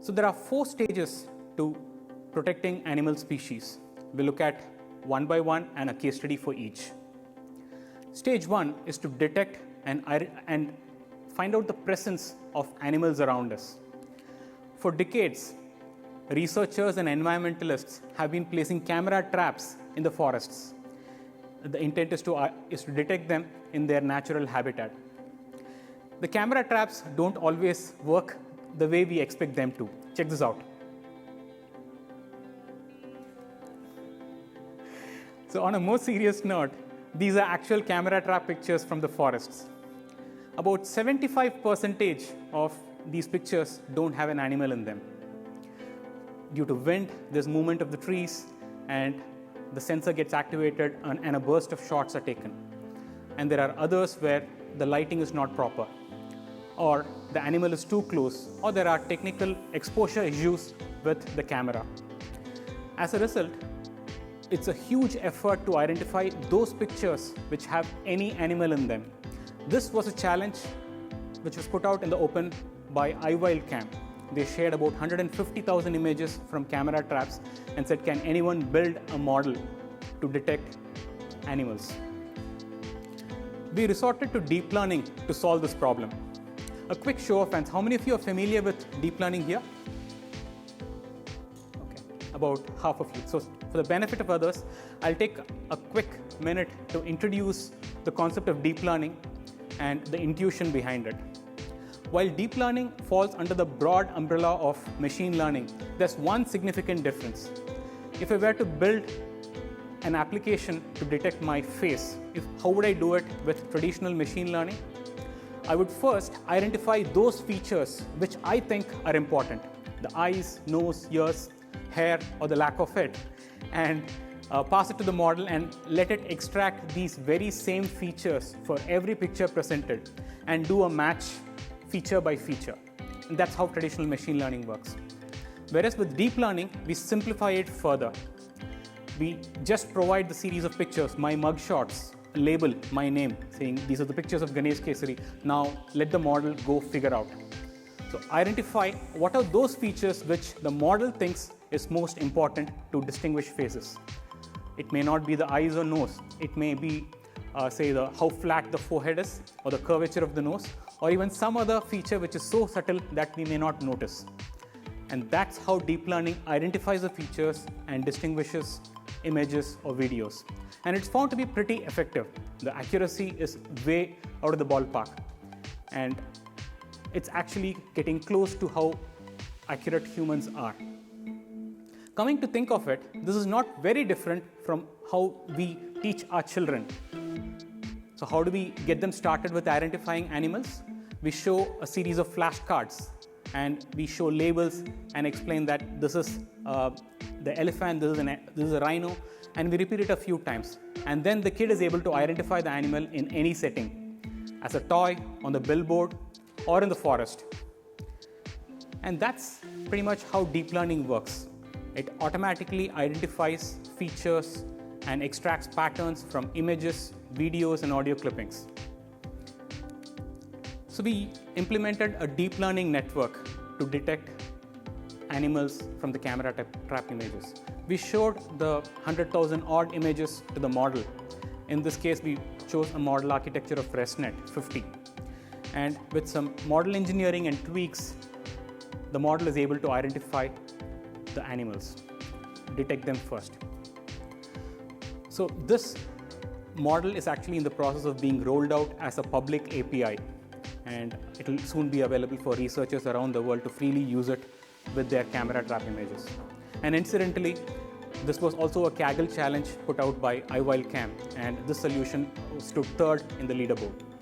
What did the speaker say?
So there are 4 stages to protecting animal species. We'll look at one by one and a case study for each. Stage 1 is to detect and find out the presence of animals around us. For decades, researchers and environmentalists have been placing camera traps in the forests. The intent is to detect them in their natural habitat. The camera traps don't always work the way we expect them to. Check this out. So on a more serious note, these are actual camera trap pictures from the forests. About 75% of these pictures don't have an animal in them. Due to wind, there's movement of the trees, and the sensor gets activated and a burst of shots are taken. And there are others where the lighting is not proper, or the animal is too close, or there are technical exposure issues with the camera. As a result, it's a huge effort to identify those pictures which have any animal in them. This was a challenge which was put out in the open by iWildCam. They shared about 150,000 images from camera traps and said, can anyone build a model to detect animals? We resorted to deep learning to solve this problem. A quick show of hands. How many of you are familiar with deep learning here? Okay, about half of you. So for the benefit of others, I'll take a quick minute to introduce the concept of deep learning and the intuition behind it. While deep learning falls under the broad umbrella of machine learning, there's one significant difference. If I were to build an application to detect my face, how would I do it with traditional machine learning? I would first identify those features which I think are important, the eyes, nose, ears, hair, or the lack of it, and pass it to the model and let it extract these very same features for every picture presented and do a match feature by feature. And that's how traditional machine learning works. Whereas with deep learning, we simplify it further. We just provide the series of pictures, my mug shots, label my name, saying these are the pictures of Ganesh Kesari. Now let the model go figure out. So identify what are those features which the model thinks is most important to distinguish faces. It may not be the eyes or nose. It may be, say, how flat the forehead is, or the curvature of the nose, or even some other feature which is so subtle that we may not notice. And that's how deep learning identifies the features and distinguishes images or videos. And it's found to be pretty effective. The accuracy is way out of the ballpark. And it's actually getting close to how accurate humans are. Coming to think of it, this is not very different from how we teach our children. So how do we get them started with identifying animals? We show a series of flashcards and we show labels and explain that this is the elephant, this is a rhino, and we repeat it a few times. And then the kid is able to identify the animal in any setting, as a toy, on the billboard, or in the forest. And that's pretty much how deep learning works. It automatically identifies features and extracts patterns from images, videos, and audio clippings. So we implemented a deep learning network to detect animals from the camera trap images. We showed the 100,000 odd images to the model. In this case, we chose a model architecture of ResNet 50. And with some model engineering and tweaks, the model is able to identify the animals, detect them first. So this model is actually in the process of being rolled out as a public API, and it will soon be available for researchers around the world to freely use it with their camera trap images. And incidentally, this was also a Kaggle challenge put out by iWildCam, and this solution stood third in the leaderboard.